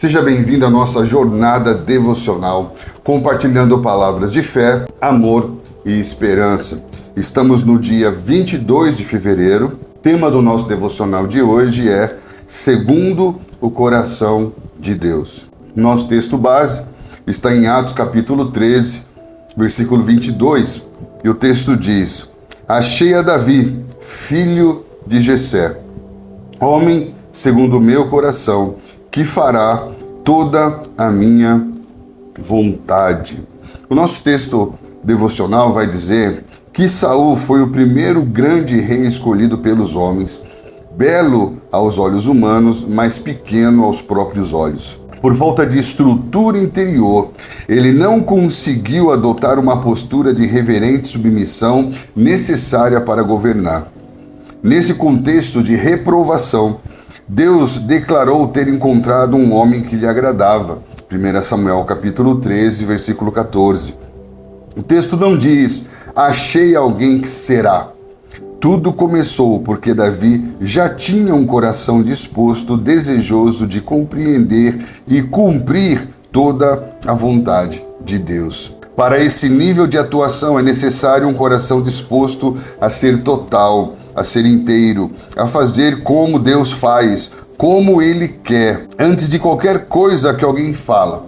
Seja bem-vindo à nossa jornada devocional, compartilhando palavras de fé, amor e esperança. Estamos no dia 22 de fevereiro. O tema do nosso devocional de hoje é Segundo o Coração de Deus. Nosso texto base está em Atos capítulo 13, versículo 22. E o texto diz: Achei a Davi, filho de Jessé, homem segundo o meu coração, que fará toda a minha vontade. O nosso texto devocional vai dizer que Saul foi o primeiro grande rei escolhido pelos homens, belo aos olhos humanos, mas pequeno aos próprios olhos. Por falta de estrutura interior, ele não conseguiu adotar uma postura de reverente submissão necessária para governar. Nesse contexto de reprovação, Deus declarou ter encontrado um homem que lhe agradava. 1 Samuel capítulo 13, versículo 14. O texto não diz, achei alguém que será. Tudo começou porque Davi já tinha um coração disposto, desejoso de compreender e cumprir toda a vontade de Deus. Para esse nível de atuação é necessário um coração disposto a ser total, a ser inteiro, a fazer como Deus faz, como Ele quer. Antes de qualquer coisa que alguém fala,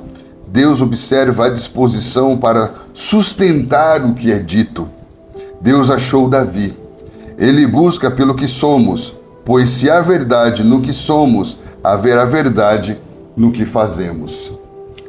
Deus observa a disposição para sustentar o que é dito. Deus achou Davi. Ele busca pelo que somos, pois se há verdade no que somos, haverá verdade no que fazemos.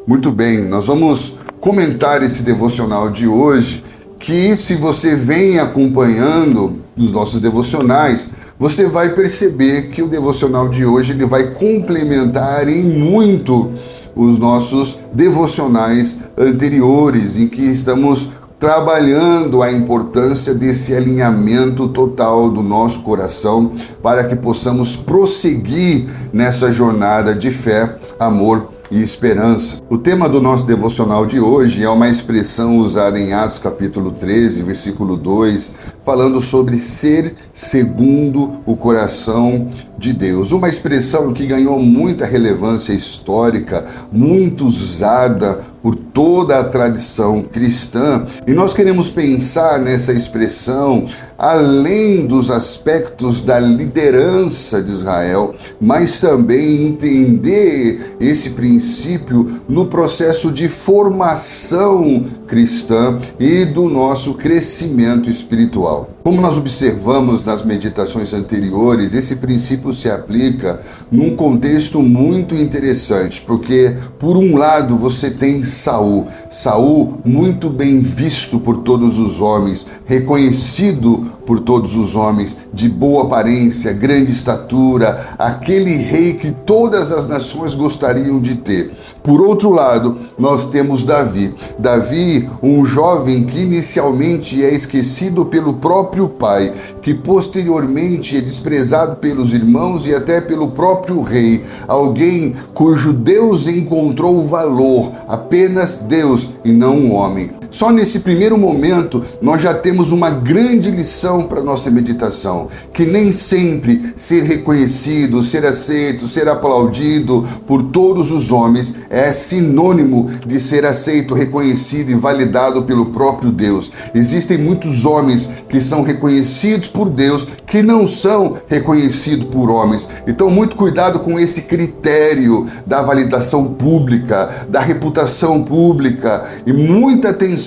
Muito bem, nós vamos comentar esse devocional de hoje, que se você vem acompanhando os nossos devocionais, você vai perceber que o devocional de hoje ele vai complementar em muito os nossos devocionais anteriores, em que estamos trabalhando a importância desse alinhamento total do nosso coração para que possamos prosseguir nessa jornada de fé, amor e esperança. O tema do nosso devocional de hoje é uma expressão usada em Atos capítulo 13, versículo 2, falando sobre ser segundo o coração de Deus. Uma expressão que ganhou muita relevância histórica, muito usada por toda a tradição cristã. E nós queremos pensar nessa expressão além dos aspectos da liderança de Israel, mas também entender esse princípio no processo de formação cristã e do nosso crescimento espiritual. Como nós observamos nas meditações anteriores, esse princípio se aplica num contexto muito interessante, porque por um lado você tem Saul muito bem visto por todos os homens, reconhecido por todos os homens, de boa aparência, grande estatura, aquele rei que todas as nações gostariam de ter. Por outro lado, nós temos Davi, um jovem que inicialmente é esquecido pelo próprio pai, que posteriormente é desprezado pelos irmãos e até pelo próprio rei, alguém cujo Deus encontrou valor, apenas Deus e não um homem. Só nesse primeiro momento nós já temos uma grande lição para nossa meditação, que nem sempre ser reconhecido, ser aceito, ser aplaudido por todos os homens é sinônimo de ser aceito, reconhecido e validado pelo próprio Deus. Existem muitos homens que são reconhecidos por Deus, que não são reconhecidos por homens. Então, muito cuidado com esse critério da validação pública, da reputação pública, e muita atenção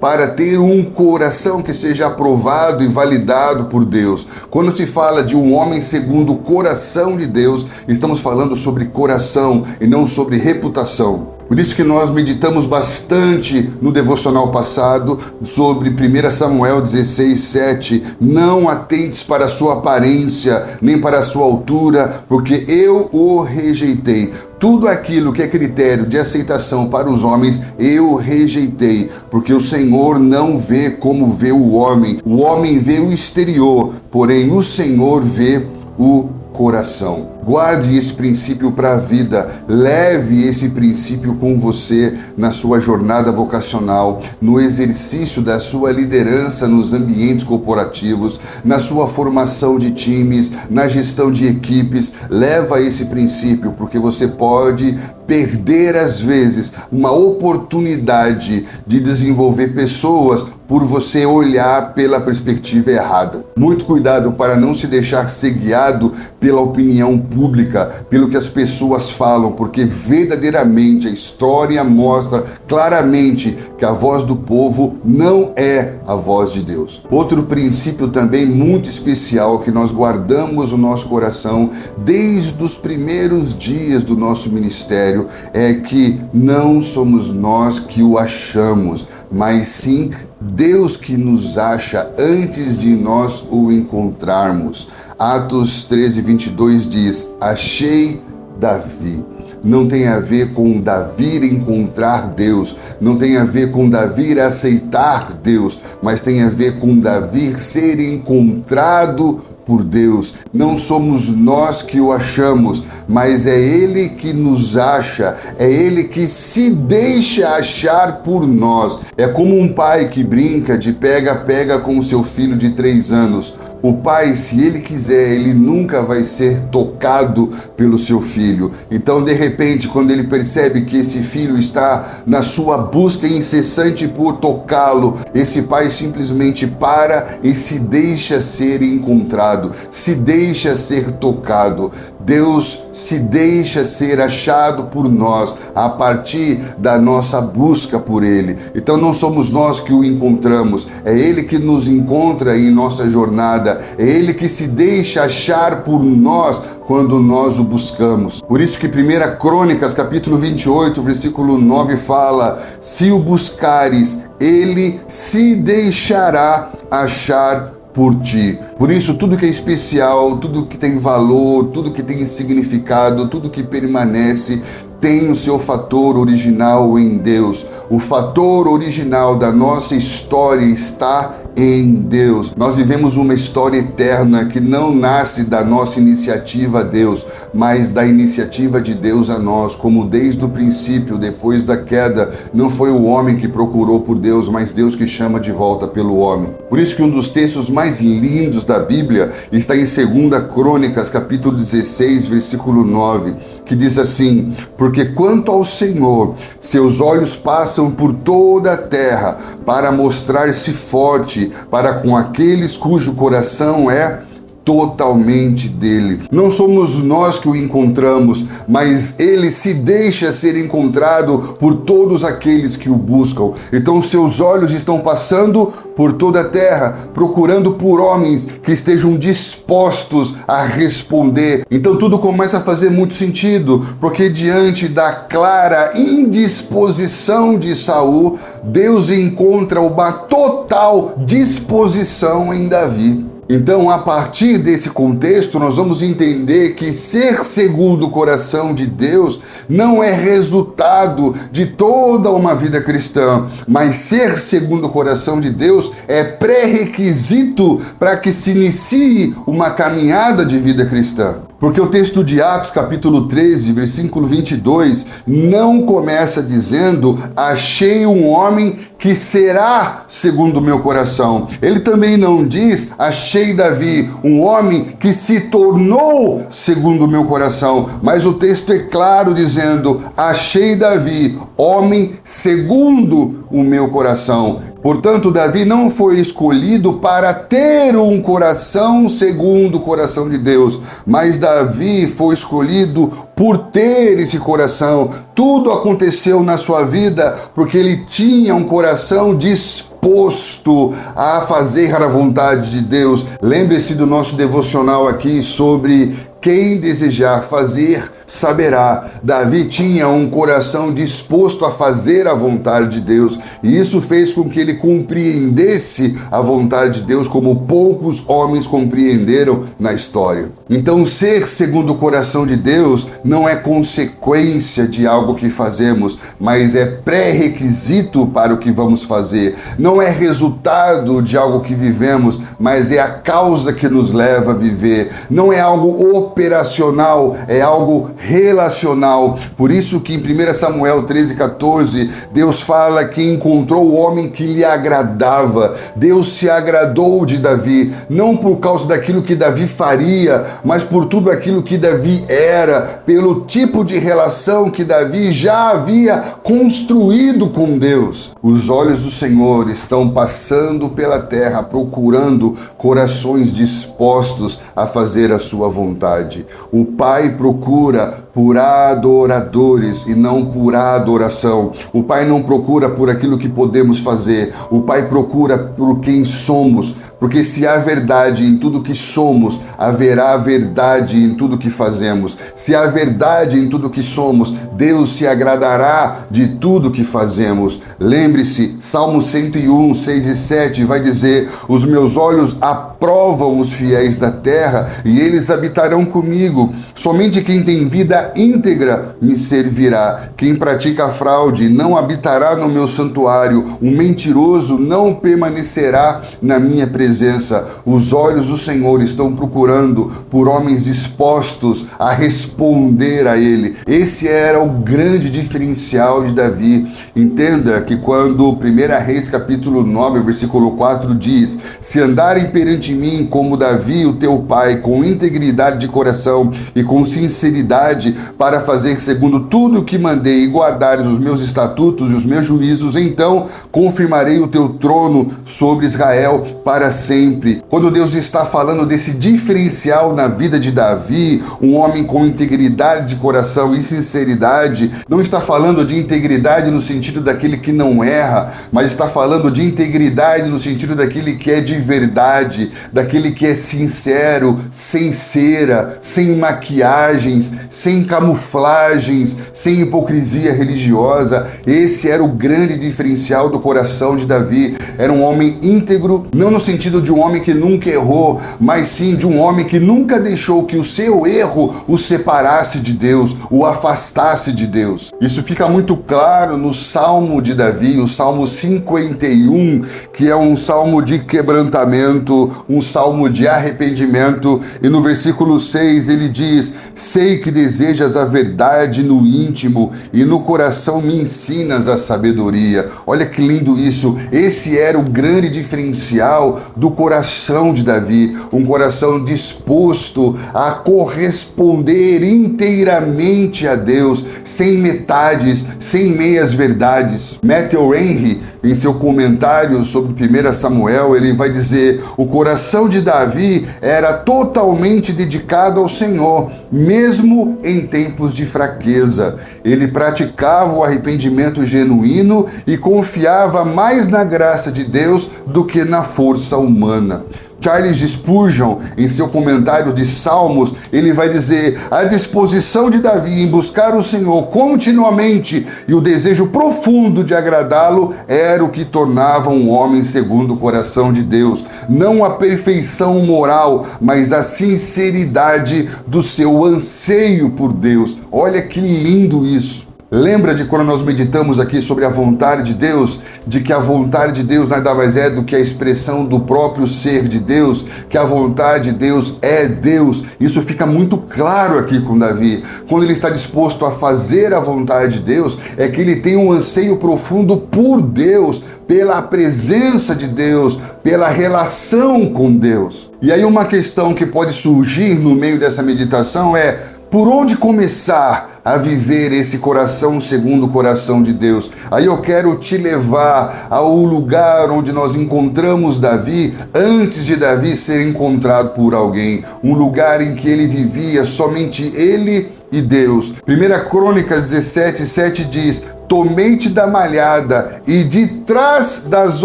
para ter um coração que seja aprovado e validado por Deus. Quando se fala de um homem segundo o coração de Deus, estamos falando sobre coração e não sobre reputação. Por isso que nós meditamos bastante no devocional passado sobre 1 Samuel 16, 7. Não atentes para a sua aparência, nem para a sua altura, porque eu o rejeitei. Tudo aquilo que é critério de aceitação para os homens, eu rejeitei, porque o Senhor não vê como vê o homem. O homem vê o exterior, porém o Senhor vê o coração. Guarde esse princípio para a vida. Leve esse princípio com você na sua jornada vocacional, no exercício da sua liderança nos ambientes corporativos, na sua formação de times, na gestão de equipes. Leva esse princípio, porque você pode perder, às vezes, uma oportunidade de desenvolver pessoas por você olhar pela perspectiva errada. Muito cuidado para não se deixar ser guiado pela opinião pública, pelo que as pessoas falam, porque verdadeiramente a história mostra claramente que a voz do povo não é a voz de Deus. Outro princípio também muito especial que nós guardamos no nosso coração desde os primeiros dias do nosso ministério é que não somos nós que o achamos, mas sim Deus que nos acha antes de nós o encontrarmos. Atos 13:22 diz: achei Davi. Não tem a ver com Davi encontrar Deus, não tem a ver com Davi aceitar Deus, mas tem a ver com Davi ser encontrado por Deus. Não somos nós que o achamos, mas é Ele que nos acha, é Ele que se deixa achar por nós. É como um pai que brinca de pega-pega com o seu filho de 3 anos. O pai, se ele quiser, ele nunca vai ser tocado pelo seu filho. Então, de repente, quando ele percebe que esse filho está na sua busca incessante por tocá-lo, esse pai simplesmente para e se deixa ser encontrado, se deixa ser tocado. Deus se deixa ser achado por nós a partir da nossa busca por Ele. Então não somos nós que o encontramos, é Ele que nos encontra em nossa jornada, é Ele que se deixa achar por nós quando nós o buscamos. Por isso que 1 Crônicas, capítulo 28, versículo 9 fala: se o buscares, Ele se deixará achar por ti. Por isso, tudo que é especial, tudo que tem valor, tudo que tem significado, tudo que permanece, tem o seu fator original em Deus. O fator original da nossa história está em Deus. Nós vivemos uma história eterna que não nasce da nossa iniciativa a Deus, mas da iniciativa de Deus a nós, como desde o princípio, depois da queda, não foi o homem que procurou por Deus, mas Deus que chama de volta pelo homem. Por isso que um dos textos mais lindos da Bíblia está em 2 Crônicas, capítulo 16, versículo 9, que diz assim: porque quanto ao Senhor, seus olhos passam por toda a terra para mostrar-se forte para com aqueles cujo coração é totalmente dele. Não somos nós que o encontramos, mas ele se deixa ser encontrado por todos aqueles que o buscam. Então seus olhos estão passando por toda a terra, procurando por homens que estejam dispostos a responder. Então tudo começa a fazer muito sentido, porque diante da clara indisposição de Saul, Deus encontra uma total disposição em Davi. Então, a partir desse contexto, nós vamos entender que ser segundo o coração de Deus não é resultado de toda uma vida cristã, mas ser segundo o coração de Deus é pré-requisito para que se inicie uma caminhada de vida cristã. Porque o texto de Atos, capítulo 13, versículo 22, não começa dizendo: achei um homem que será segundo o meu coração. Ele também não diz: achei Davi, um homem que se tornou segundo o meu coração. Mas o texto é claro dizendo: achei Davi, homem segundo o meu coração. Portanto, Davi não foi escolhido para ter um coração segundo o coração de Deus, mas Davi foi escolhido por ter esse coração. Tudo aconteceu na sua vida porque ele tinha um coração disposto a fazer a vontade de Deus. Lembre-se do nosso devocional aqui sobre quem desejar fazer, saberá. Davi tinha um coração disposto a fazer a vontade de Deus, e isso fez com que ele compreendesse a vontade de Deus como poucos homens compreenderam na história. Então, ser segundo o coração de Deus não é consequência de algo que fazemos, mas é pré-requisito para o que vamos fazer. Não é resultado de algo que vivemos, mas é a causa que nos leva a viver. Não é algo operacional, é algo relacional. Por isso que em 1 Samuel 13:14, Deus fala que encontrou o homem que lhe agradava. Deus se agradou de Davi, não por causa daquilo que Davi faria, mas por tudo aquilo que Davi era, pelo tipo de relação que Davi já havia construído com Deus. Os olhos do Senhor estão passando pela terra, procurando corações dispostos a fazer a sua vontade. O Pai procura por adoradores e não por adoração. O Pai não procura por aquilo que podemos fazer. O Pai procura por quem somos, porque se há verdade em tudo que somos, haverá verdade em tudo que fazemos. Se há verdade em tudo que somos, Deus se agradará de tudo que fazemos. Lembre-se, Salmo 101, 6 e 7 vai dizer: os meus olhos aprovam os fiéis da terra e eles habitarão comigo. Somente quem tem vida íntegra me servirá. Quem pratica fraude não habitará no meu santuário. Um mentiroso não permanecerá na minha presença. Os olhos do Senhor estão procurando por homens dispostos a responder a Ele. Esse era o grande diferencial de Davi. Entenda que quando 1 Reis capítulo 9, versículo 4 diz: se andarem perante mim como Davi, o teu pai, com integridade de coração e com sinceridade, para fazer segundo tudo o que mandei e guardares os meus estatutos e os meus juízos, então confirmarei o teu trono sobre Israel para sempre. Quando Deus está falando desse diferencial na vida de Davi, um homem com integridade de coração e sinceridade, não está falando de integridade no sentido daquele que não erra, mas está falando de integridade no sentido daquele que é de verdade, daquele que é sincero, sem cera, sem maquiagens, sem camuflagens, sem hipocrisia religiosa. Esse era o grande diferencial do coração de Davi. Era um homem íntegro, não no sentido de um homem que nunca errou, mas sim de um homem que nunca deixou que o seu erro o separasse de Deus, o afastasse de Deus. Isso fica muito claro no Salmo de Davi, o Salmo 51, que é um salmo de quebrantamento, um salmo de arrependimento, e no versículo 6 ele diz: sei que desejas a verdade no íntimo e no coração me ensinas a sabedoria. Olha que lindo isso. Esse era o grande diferencial do coração de Davi, um coração disposto a corresponder inteiramente a Deus, sem metades, sem meias verdades. Matthew Henry, em seu comentário sobre 1 Samuel, ele vai dizer: o coração de Davi era totalmente dedicado ao Senhor, mesmo em tempos de fraqueza. Ele praticava o arrependimento genuíno e confiava mais na graça de Deus do que na força humana. Charles Spurgeon, em seu comentário de Salmos, ele vai dizer: a disposição de Davi em buscar o Senhor continuamente e o desejo profundo de agradá-lo era o que tornava um homem segundo o coração de Deus. Não a perfeição moral, mas a sinceridade do seu anseio por Deus. Olha que lindo isso. Lembra de quando nós meditamos aqui sobre a vontade de Deus, de que a vontade de Deus nada mais é do que a expressão do próprio ser de Deus, que a vontade de Deus é Deus. Isso fica muito claro aqui com Davi. Quando ele está disposto a fazer a vontade de Deus, é que ele tem um anseio profundo por Deus, pela presença de Deus, pela relação com Deus. E aí uma questão que pode surgir no meio dessa meditação é: por onde começar a viver esse coração segundo o coração de Deus? Aí eu quero te levar ao lugar onde nós encontramos Davi antes de Davi ser encontrado por alguém. Um lugar em que ele vivia somente ele e Deus. 1 Crônicas 17:7 diz: tomei-te da malhada e de trás das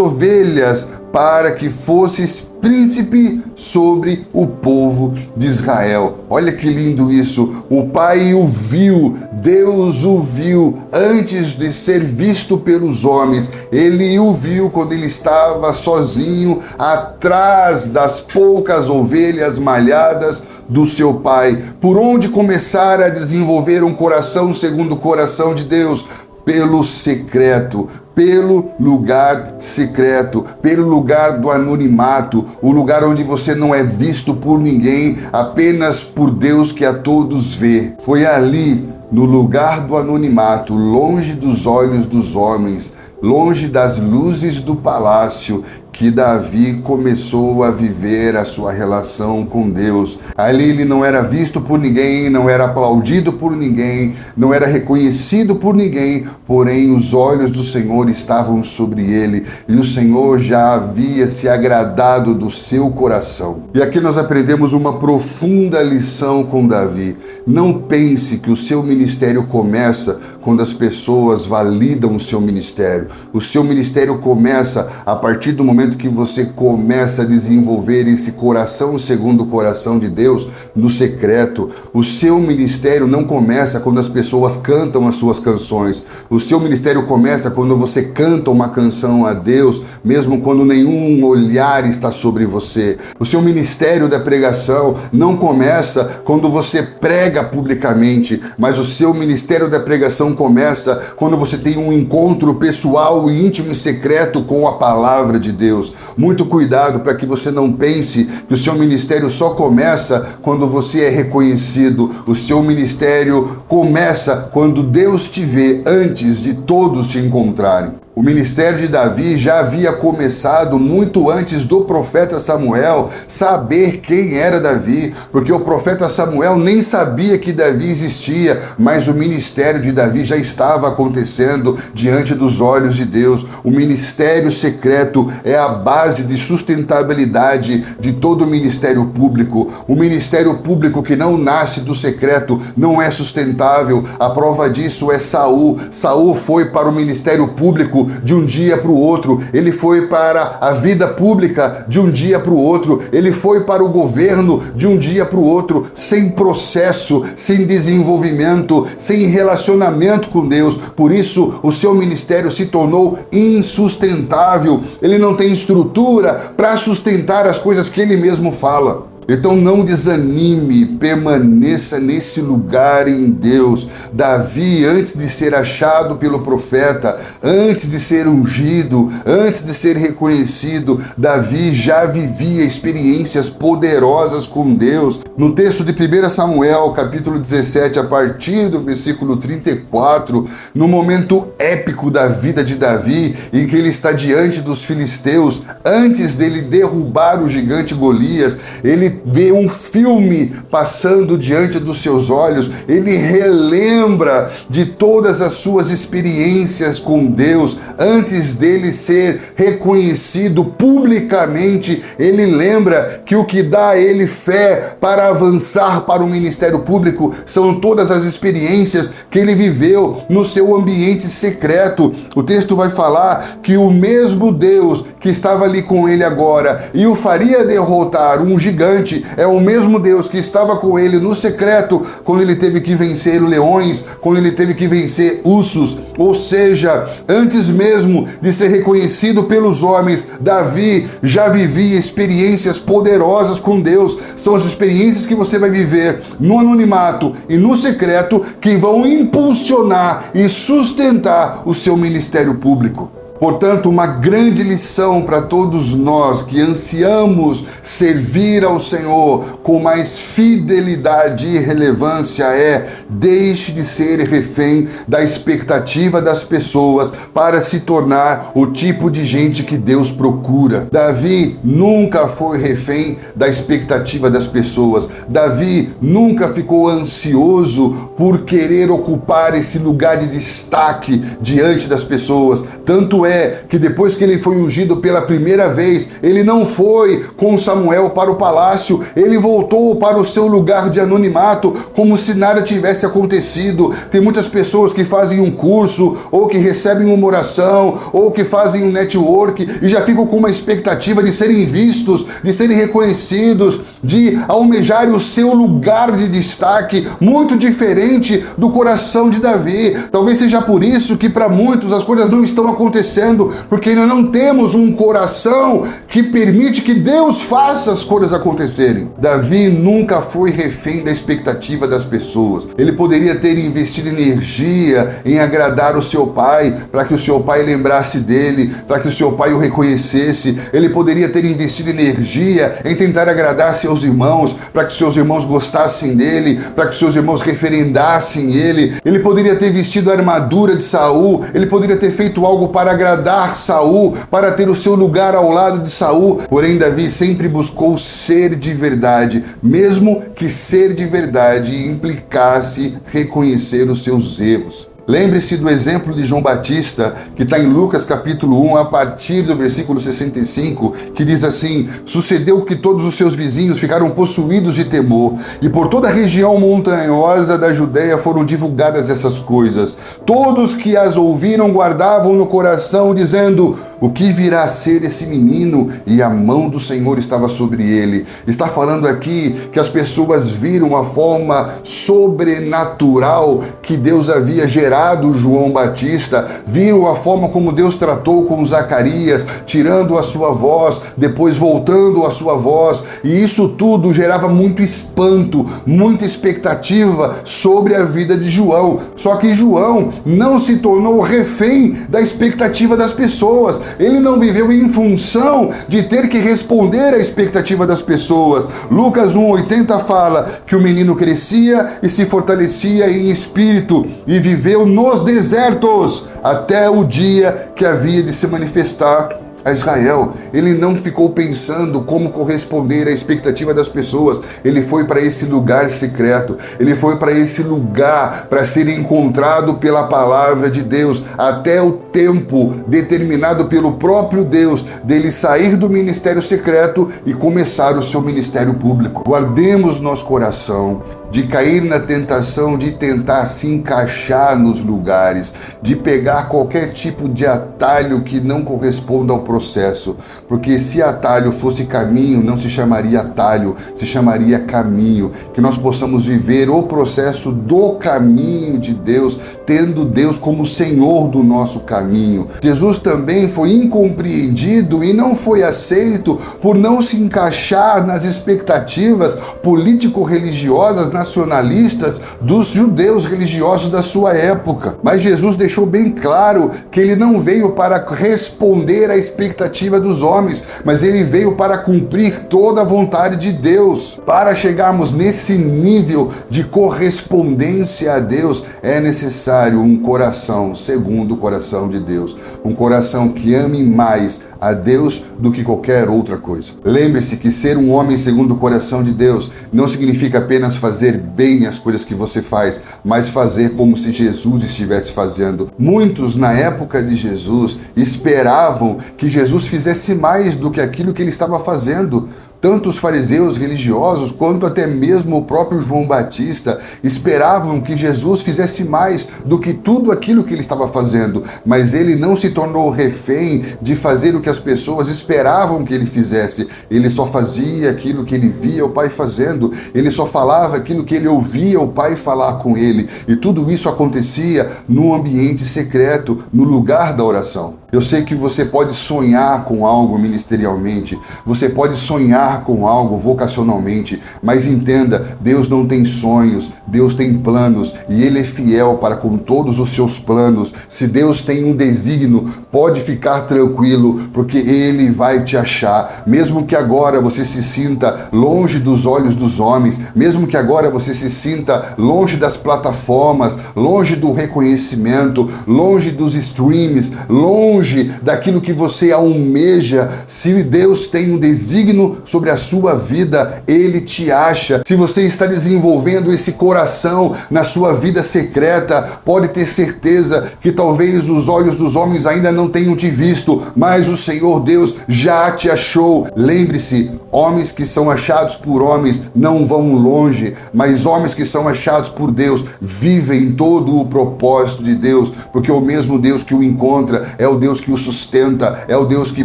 ovelhas para que fosses príncipe sobre o povo de Israel. Olha que lindo isso. O Pai o viu, Deus o viu antes de ser visto pelos homens. Ele o viu quando ele estava sozinho atrás das poucas ovelhas malhadas do seu pai. Por onde começar a desenvolver um coração segundo o coração de Deus? Pelo secreto, pelo lugar secreto, pelo lugar do anonimato, o lugar onde você não é visto por ninguém, apenas por Deus que a todos vê. Foi ali, no lugar do anonimato, longe dos olhos dos homens, longe das luzes do palácio, que Davi começou a viver a sua relação com Deus. Ali ele não era visto por ninguém, não era aplaudido por ninguém, não era reconhecido por ninguém, porém os olhos do Senhor estavam sobre ele e o Senhor já havia se agradado do seu coração. E aqui nós aprendemos uma profunda lição com Davi. Não pense que o seu ministério começa quando as pessoas validam o seu ministério. O seu ministério começa a partir do momento que você começa a desenvolver esse coração segundo o coração de Deus no secreto. O seu ministério não começa quando as pessoas cantam as suas canções. O seu ministério começa quando você canta uma canção a Deus, mesmo quando nenhum olhar está sobre você. O seu ministério da pregação não começa quando você prega publicamente, mas o seu ministério da pregação começa quando você tem um encontro pessoal, íntimo e secreto com a palavra de Deus. Muito cuidado para que você não pense que o seu ministério só começa quando você é reconhecido. O seu ministério começa quando Deus te vê antes de todos te encontrarem. O ministério de Davi já havia começado muito antes do profeta Samuel saber quem era Davi, porque o profeta Samuel nem sabia que Davi existia, mas o ministério de Davi já estava acontecendo diante dos olhos de Deus. O ministério secreto é a base de sustentabilidade de todo o ministério público. O ministério público que não nasce do secreto não é sustentável. A prova disso é Saul. Saul foi para o ministério público de um dia para o outro, ele foi para a vida pública de um dia para o outro, ele foi para o governo de um dia para o outro, sem processo, sem desenvolvimento, sem relacionamento com Deus. Por isso o seu ministério se tornou insustentável. Ele não tem estrutura para sustentar as coisas que ele mesmo fala. Então não desanime, permaneça nesse lugar em Deus. Davi, antes de ser achado pelo profeta, antes de ser ungido, antes de ser reconhecido, Davi já vivia experiências poderosas com Deus. No texto de 1 Samuel, capítulo 17, a partir do versículo 34, no momento épico da vida de Davi, em que ele está diante dos filisteus, antes dele derrubar o gigante Golias, ele vê um filme passando diante dos seus olhos, ele relembra de todas as suas experiências com Deus, antes dele ser reconhecido publicamente. Ele lembra que o que dá a ele fé para avançar para o ministério público são todas as experiências que ele viveu no seu ambiente secreto. O texto vai falar que o mesmo Deus que estava ali com ele agora e o faria derrotar um gigante é o mesmo Deus que estava com ele no secreto quando ele teve que vencer leões, quando ele teve que vencer ursos. Ou seja, antes mesmo de ser reconhecido pelos homens, Davi já vivia experiências poderosas com Deus. São as experiências que você vai viver no anonimato e no secreto que vão impulsionar e sustentar o seu ministério público. Portanto, uma grande lição para todos nós que ansiamos servir ao Senhor com mais fidelidade e relevância é: deixe de ser refém da expectativa das pessoas para se tornar o tipo de gente que Deus procura. Davi nunca foi refém da expectativa das pessoas. Davi nunca ficou ansioso por querer ocupar esse lugar de destaque diante das pessoas. Tanto é é que depois que ele foi ungido pela primeira vez, ele não foi com Samuel para o palácio, ele voltou para o seu lugar de anonimato, como se nada tivesse acontecido. Tem muitas pessoas que fazem um curso, ou que recebem uma oração, ou que fazem um network, e já ficam com uma expectativa de serem vistos, de serem reconhecidos, de almejarem o seu lugar de destaque, muito diferente do coração de Davi. Talvez seja por isso que para muitos as coisas não estão acontecendo, porque ainda não temos um coração que permite que Deus faça as coisas acontecerem. Davi nunca foi refém da expectativa das pessoas. Ele poderia ter investido energia em agradar o seu pai, para que o seu pai lembrasse dele, para que o seu pai o reconhecesse. Ele poderia ter investido energia em tentar agradar seus irmãos, para que seus irmãos gostassem dele, para que seus irmãos referendassem ele. Ele poderia ter vestido a armadura de Saul, ele poderia ter feito algo para agradar Saul, para ter o seu lugar ao lado de Saul. Porém, Davi sempre buscou ser de verdade, mesmo que ser de verdade implicasse reconhecer os seus erros. Lembre-se do exemplo de João Batista, que está em Lucas capítulo 1, a partir do versículo 65, que diz assim: sucedeu que todos os seus vizinhos ficaram possuídos de temor, e por toda a região montanhosa da Judéia foram divulgadas essas coisas. Todos que as ouviram guardavam no coração, dizendo: o que virá a ser esse menino? E a mão do Senhor estava sobre ele. Está falando aqui que as pessoas viram a forma sobrenatural que Deus havia gerado João Batista, viram a forma como Deus tratou com Zacarias, tirando a sua voz, depois voltando a sua voz, e isso tudo gerava muito espanto, muita expectativa sobre a vida de João. Só que João não se tornou refém da expectativa das pessoas. Ele não viveu em função de ter que responder à expectativa das pessoas. Lucas 1:80 fala que o menino crescia e se fortalecia em espírito e viveu nos desertos até o dia que havia de se manifestar a Israel. Ele não ficou pensando como corresponder à expectativa das pessoas. Ele foi para esse lugar secreto. Ele foi para esse lugar para ser encontrado pela palavra de Deus, até o tempo determinado pelo próprio Deus dele sair do ministério secreto e começar o seu ministério público. Guardemos nosso coração de cair na tentação de tentar se encaixar nos lugares, de pegar qualquer tipo de atalho que não corresponda ao processo, porque se atalho fosse caminho, não se chamaria atalho, se chamaria caminho. Que nós possamos viver o processo do caminho de Deus, tendo Deus como Senhor do nosso caminho. Jesus também foi incompreendido e não foi aceito por não se encaixar nas expectativas político-religiosas, nacionalistas dos judeus religiosos da sua época. Mas Jesus deixou bem claro que ele não veio para responder à expectativa dos homens, mas ele veio para cumprir toda a vontade de Deus. Para chegarmos nesse nível de correspondência a Deus, é necessário um coração segundo o coração de Deus, um coração que ame mais a Deus do que qualquer outra coisa. Lembre-se que ser um homem segundo o coração de Deus não significa apenas fazer bem as coisas que você faz, mas fazer como se Jesus estivesse fazendo. Muitos, na época de Jesus, esperavam que Jesus fizesse mais do que aquilo que ele estava fazendo. Tanto os fariseus religiosos, quanto até mesmo o próprio João Batista, esperavam que Jesus fizesse mais do que tudo aquilo que ele estava fazendo, mas ele não se tornou refém de fazer o que as pessoas esperavam que ele fizesse. Ele só fazia aquilo que ele via o Pai fazendo, ele só falava aquilo que ele ouvia o Pai falar com ele, e tudo isso acontecia no ambiente secreto, no lugar da oração. Eu sei que você pode sonhar com algo ministerialmente, você pode sonhar com algo vocacionalmente, mas entenda, Deus não tem sonhos, Deus tem planos, e Ele é fiel para com todos os seus planos. Se Deus tem um desígnio, pode ficar tranquilo, porque porque Ele vai te achar. Mesmo que agora você se sinta longe dos olhos dos homens, mesmo que agora você se sinta longe das plataformas, longe do reconhecimento, longe dos streams, longe daquilo que você almeja, se Deus tem um desígnio sobre a sua vida, Ele te acha. Se você está desenvolvendo esse coração na sua vida secreta, pode ter certeza que talvez os olhos dos homens ainda não tenham te visto, mas o Senhor Deus já te achou. Lembre-se, homens que são achados por homens não vão longe, mas homens que são achados por Deus vivem todo o propósito de Deus, porque o mesmo Deus que o encontra é o Deus que o sustenta, é o Deus que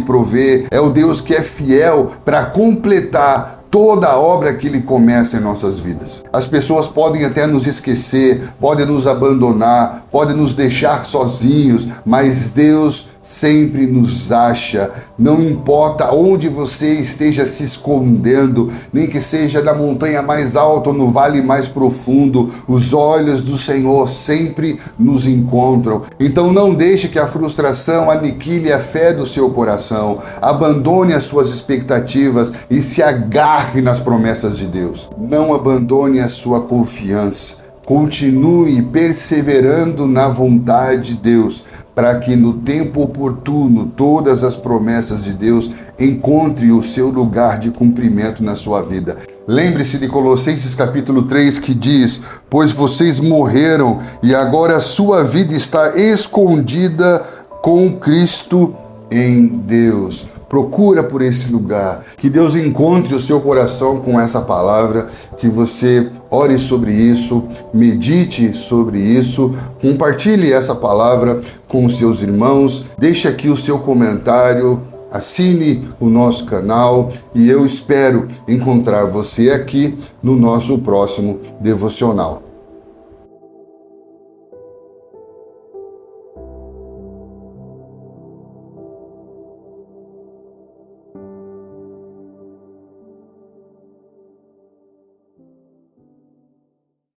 provê, é o Deus que é fiel para completar toda a obra que Ele começa em nossas vidas. As pessoas podem até nos esquecer, podem nos abandonar, podem nos deixar sozinhos, mas Deus sempre nos acha. Não importa onde você esteja se escondendo, nem que seja na montanha mais alta ou no vale mais profundo, os olhos do Senhor sempre nos encontram. Então não deixe que a frustração aniquile a fé do seu coração. Abandone as suas expectativas e se agarre nas promessas de Deus. Não abandone a sua confiança. Continue perseverando na vontade de Deus, para que no tempo oportuno todas as promessas de Deus encontrem o seu lugar de cumprimento na sua vida. Lembre-se de Colossenses capítulo 3 que diz: pois vocês morreram e agora a sua vida está escondida com Cristo em Deus. Procura por esse lugar, que Deus encontre o seu coração com essa palavra, que você ore sobre isso, medite sobre isso, compartilhe essa palavra com os seus irmãos, deixe aqui o seu comentário, assine o nosso canal e eu espero encontrar você aqui no nosso próximo devocional.